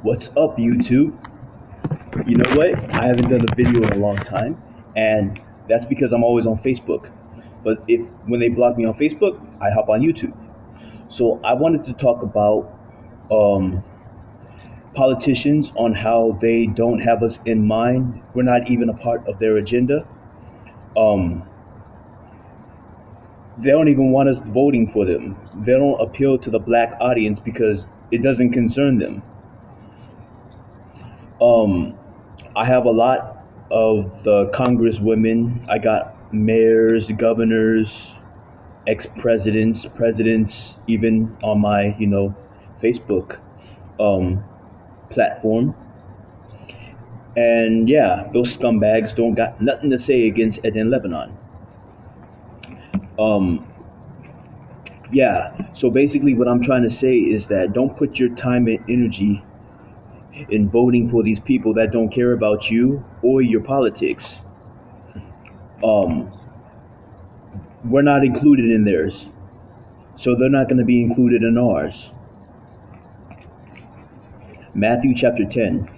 What's up, YouTube? You know what? I haven't done a video in a long time, and that's because I'm always on Facebook. But if when they block me on Facebook, I hop on YouTube. So I wanted to talk about um, politicians on how they don't have us in mind. We're not even a part of their agenda. Um, they don't even want us voting for them. They don't appeal to the black audience because it doesn't concern them. Um, I have a lot of the congresswomen. I got mayors, governors, ex-presidents, presidents, even on my, Facebook um, platform. And yeah, those scumbags don't got nothing to say against EHDEN Lebanon. Um, yeah, so basically what I'm trying to say is that don't put your time and energy in voting for these people that don't care about you or your politics. Um, we're not included in theirs, so they're not going to be included in ours. Matthew chapter 10.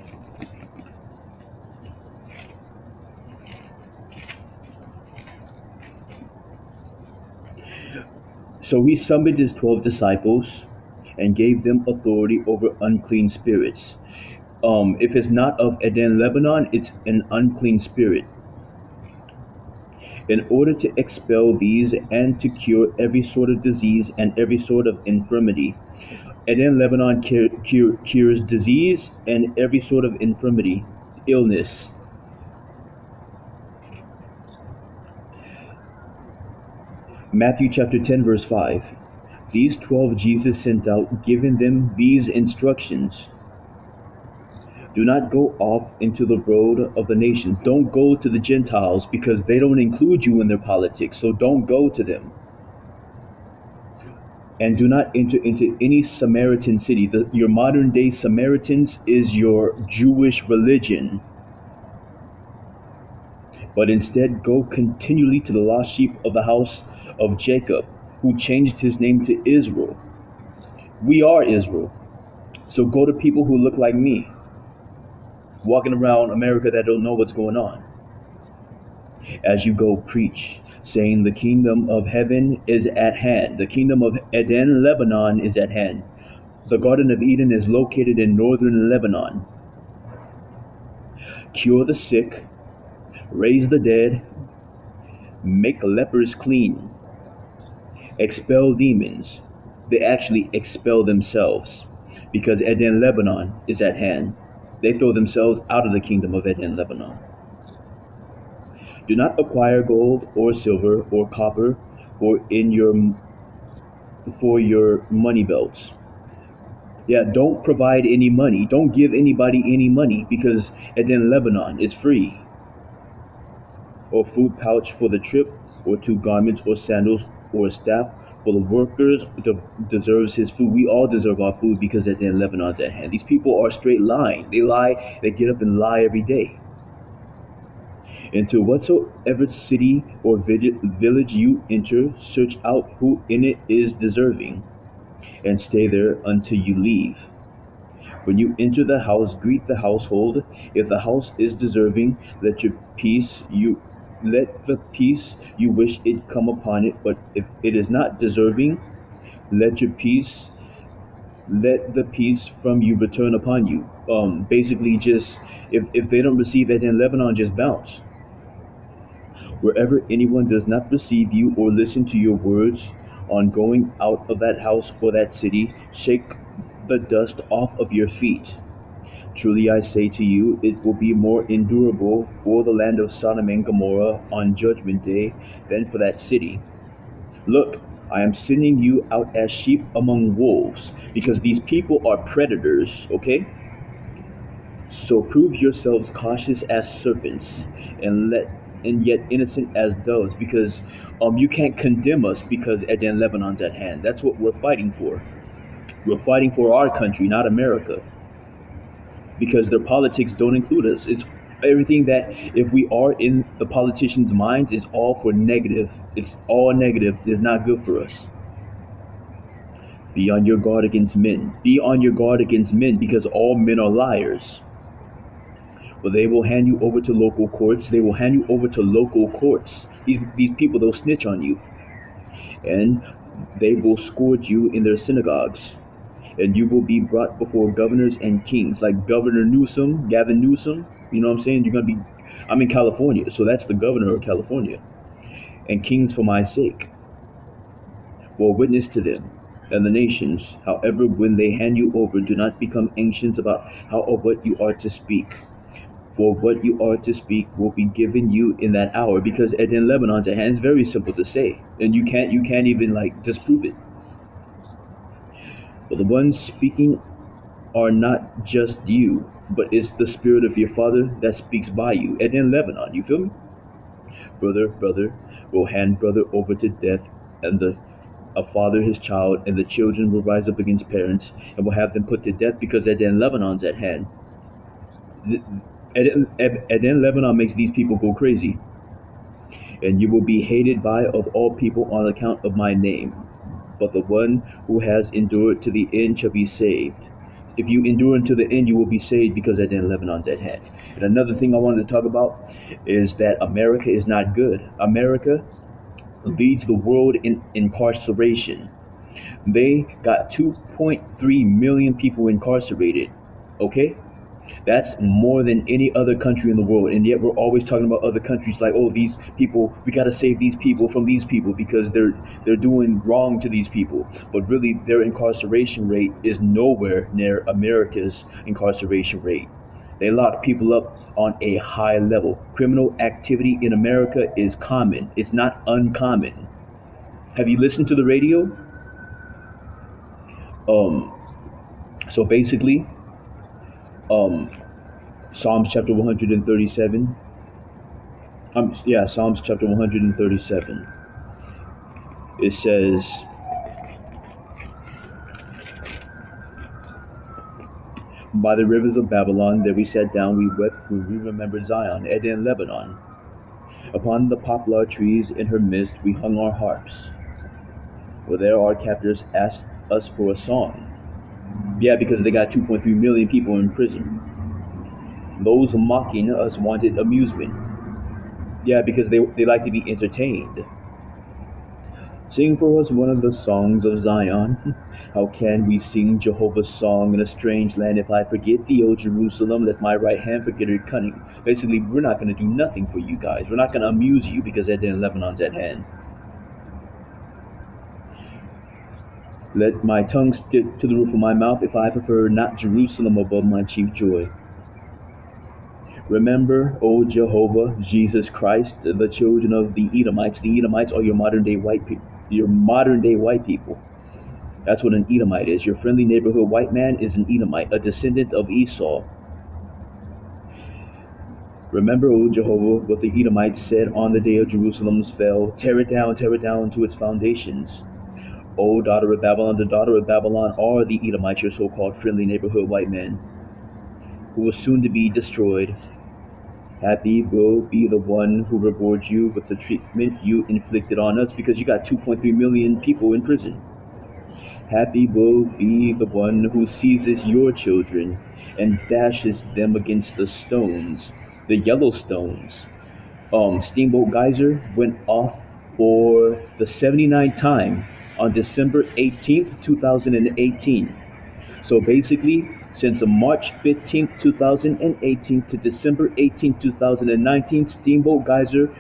So he summoned his 12 disciples and gave them authority over unclean spirits. If it's not of Eden Lebanon, it's an unclean spirit. In order to expel these and to cure every sort of disease and every sort of infirmity. Eden Lebanon cures disease and every sort of infirmity, illness. Matthew chapter 10, verse 5. These 12 Jesus sent out, giving them these instructions. Do not go off into the road of the nations. Don't go to the Gentiles because they don't include you in their politics. So don't go to them. And do not enter into any Samaritan city. Your modern day Samaritans is your Jewish religion. But instead go continually to the lost sheep of the house of Jacob, who changed his name to Israel. We are Israel. So go to people who look like me, walking around America that don't know what's going on. As you go, preach, saying the kingdom of heaven is at hand. The kingdom of Eden, Lebanon, is at hand. The Garden of Eden is located in northern Lebanon. Cure the sick, raise the dead, make lepers clean, expel demons. They actually expel themselves because Eden, Lebanon is at hand. They throw themselves out of the kingdom of Eden, Lebanon. Do not acquire gold or silver or copper for your money belts. Yeah, don't provide any money. Don't give anybody any money because Eden, Lebanon is free. Or food pouch for the trip, or 2 garments, or sandals, or a staff for the workers deserves his food. We all deserve our food because Eden, Lebanon's at hand. These people are straight lying. They lie. They get up and lie every day. Into whatsoever city or village you enter, search out who in it is deserving, and stay there until you leave. When you enter the house, greet the household. If the house is deserving, let the peace you wish it come upon it. But if it is not deserving, let the peace from you return upon you. Basically, just if they don't receive it in Lebanon, just bounce. Wherever anyone does not receive you or listen to your words, on going out of that house or that city, shake the dust off of your feet. Truly I say to you, it will be more endurable for the land of Sodom and Gomorrah on judgment day than for that city. Look, I am sending you out as sheep among wolves, because these people are predators, okay? So prove yourselves cautious as serpents, and yet innocent as doves, because you can't condemn us because Eden Lebanon's at hand. That's what we're fighting for. We're fighting for our country, not America, because their politics don't include us. It's everything that if we are in the politicians' minds, it's all for negative. It's all negative. It's not good for us. Be on your guard against men. Be on your guard against men, because all men are liars. But they will hand you over to local courts. They will hand you over to local courts. These people, they'll snitch on you. And they will scourge you in their synagogues. And you will be brought before governors and kings, like Governor Newsom, Gavin Newsom. You know what I'm saying? You're going to be, I'm in California, so that's the governor of California. And kings for my sake will witness to them and the nations. However, when they hand you over, do not become anxious about how or what you are to speak. For what you are to speak will be given you in that hour, because EHDEN Lebanon's at hand. It's very simple to say, and you can't even like disprove it. But the ones speaking are not just you, but it's the spirit of your Father that speaks by you. EHDEN Lebanon, you feel me? Brother will hand brother over to death, and a father his child, and the children will rise up against parents and will have them put to death, because EHDEN Lebanon's at hand. EHDEN Lebanon makes these people go crazy. And you will be hated by of all people on account of my name. But the one who has endured to the end shall be saved. If you endure until the end, you will be saved, because EHDEN Lebanon's at hand. And another thing I wanted to talk about is that America is not good. America leads the world in incarceration. They got 2.3 million people incarcerated. Okay? That's more than any other country in the world. And yet we're always talking about other countries like, oh, these people, we got to save these people from these people because they're doing wrong to these people. But really, their incarceration rate is nowhere near America's incarceration rate. They lock people up on a high level. Criminal activity in America is common. It's not uncommon. Have you listened to the radio? So basically, Psalms chapter 137. Psalms chapter 137. It says, by the rivers of Babylon, there we sat down, we wept, when we remembered Zion, EHDEN Lebanon. Upon the poplar trees in her midst, we hung our harps. For there our captors asked us for a song. Yeah, because they got 2.3 million people in prison. Those mocking us wanted amusement. Yeah, because they like to be entertained. Sing for us one of the songs of Zion. How can we sing Jehovah's song in a strange land? If I forget thee, O Jerusalem, let my right hand forget her cunning. Basically, we're not going to do nothing for you guys. We're not going to amuse you, because EHDEN Lebanon's at hand. Let my tongue stick to the roof of my mouth, if I prefer not Jerusalem above my chief joy. Remember, O Jehovah, Jesus Christ, the children of the Edomites. The Edomites are your modern day white people. Your modern day white people. That's what an Edomite is. Your friendly neighborhood white man is an Edomite, a descendant of Esau. Remember, O Jehovah, what the Edomites said on the day of Jerusalem's fell. Tear it down to its foundations. O daughter of Babylon, the daughter of Babylon are the Edomites, your so-called friendly neighborhood white men, who will soon to be destroyed. Happy will be the one who rewards you with the treatment you inflicted on us, because you got 2.3 million people in prison. Happy will be the one who seizes your children and dashes them against the stones, the yellow stones. Steamboat Geyser went off for the 79th time on December 18th, 2018. So basically, since March 15th, 2018 to December 18th, 2019, Steamboat Geyser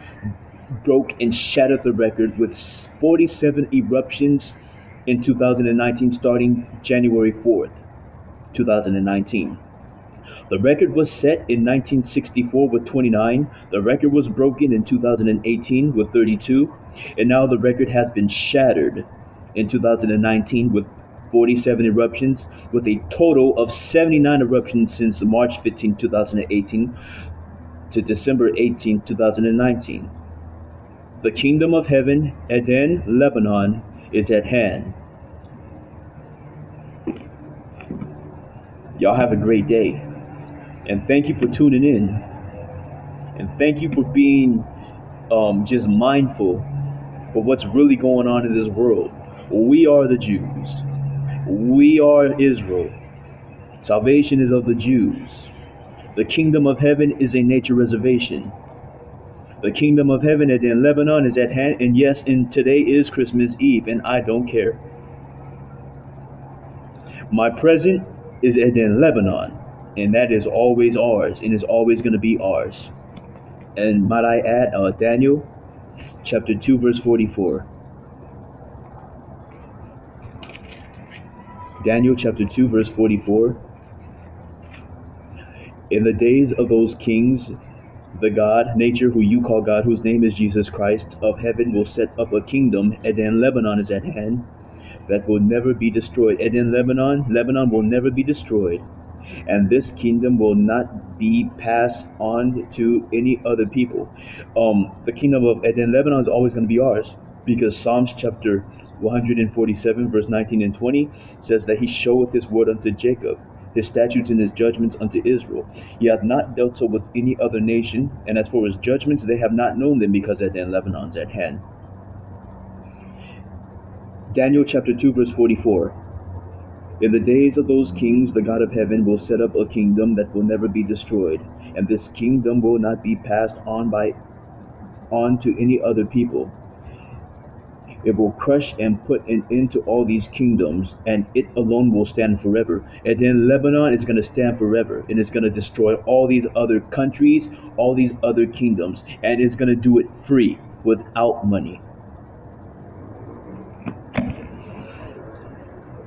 broke and shattered the record with 47 eruptions in 2019, starting January 4th, 2019. The record was set in 1964 with 29. The record was broken in 2018 with 32. And now the record has been shattered in 2019 with 47 eruptions, with a total of 79 eruptions since March 15, 2018 to December 18, 2019. The kingdom of heaven, EHDEN Lebanon, is at hand. Y'all have a great day. And thank you for tuning in. And thank you for being just mindful of what's really going on in this world. We are the Jews. We are Israel. Salvation is of the Jews. The kingdom of heaven is a nature reservation. The kingdom of heaven in Lebanon is at hand, and yes, and today is Christmas Eve, and I don't care. My present is in Lebanon, and that is always ours, and is always going to be ours. And might I add, Daniel chapter 2, verse 44. Daniel chapter 2, verse 44. In the days of those kings, the God, nature, who you call God, whose name is Jesus Christ, of heaven will set up a kingdom, and then Lebanon is at hand, that will never be destroyed. And in Lebanon will never be destroyed. And this kingdom will not be passed on to any other people. The kingdom of Eden, Lebanon is always going to be ours, because Psalms chapter 147, verse 19 and 20 says that he showeth his word unto Jacob, his statutes and his judgments unto Israel. He hath not dealt so with any other nation, and as for his judgments, they have not known them, because Eden, Lebanon's at hand. Daniel chapter 2, verse 44. In the days of those kings, the God of heaven will set up a kingdom that will never be destroyed, and this kingdom will not be passed on to any other people. It will crush and put an end to all these kingdoms, and it alone will stand forever. And then Lebanon is going to stand forever, and it's going to destroy all these other countries, all these other kingdoms, and it's going to do it free, without money.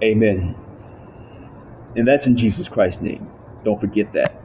Amen. And that's in Jesus Christ's name. Don't forget that.